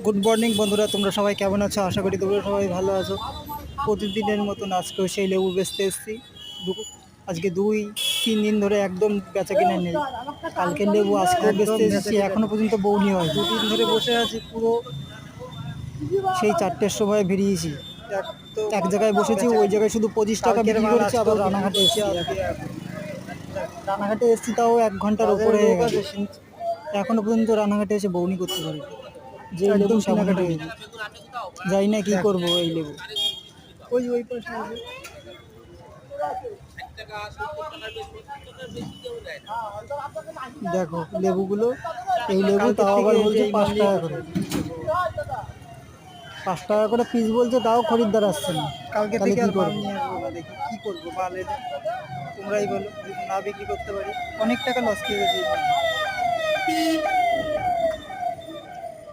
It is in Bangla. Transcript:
গুড মর্নিং বন্ধুরা, তোমরা সবাই কেমন আছো? আশা করি তোমরা সবাই ভালো আছো। প্রতিদিনের মতন আজকেও সেই লেবু বেচতে এসেছি। আজকে 2-3 দিন ধরে একদম বেচা কিনা নেই। কালকের লেবু আজকেও বেচতে এসেছি, এখনো পর্যন্ত বউনি হয়। 2 দিন ধরে বসে আছি, পুরো সেই 4টের সময় বেরিয়েছি। এক জায়গায় বসেছি, ওই জায়গায় শুধু 25 টাকা বিক্রি করেছি। আবার রানাঘাটে এসেছি, রানাঘাটে এসেছি তাও 1 ঘন্টার উপরে হয়ে গেছে। এখনো পর্যন্ত রানাঘাটে এসে বউনি করতে পারি। যে লেবু কেনাকাটা লেবু, জানি না কি করবো এই লেবু। ওই পাশে আছে। দেখো লেবুগুলো, এই লেবু তাও আবার বলছে 5 টাকা করে। 5 টাকা করে পিস বলছে, তাও খরিদ্দার আসছে না। কালকে থেকে আর মাল নিয়ে আসবো না, দেখি কি করবো। মাল এনে তোমরাই বলো, যদি না বিক্রি করতে পারি অনেক টাকা লস খেয়ে গেছে।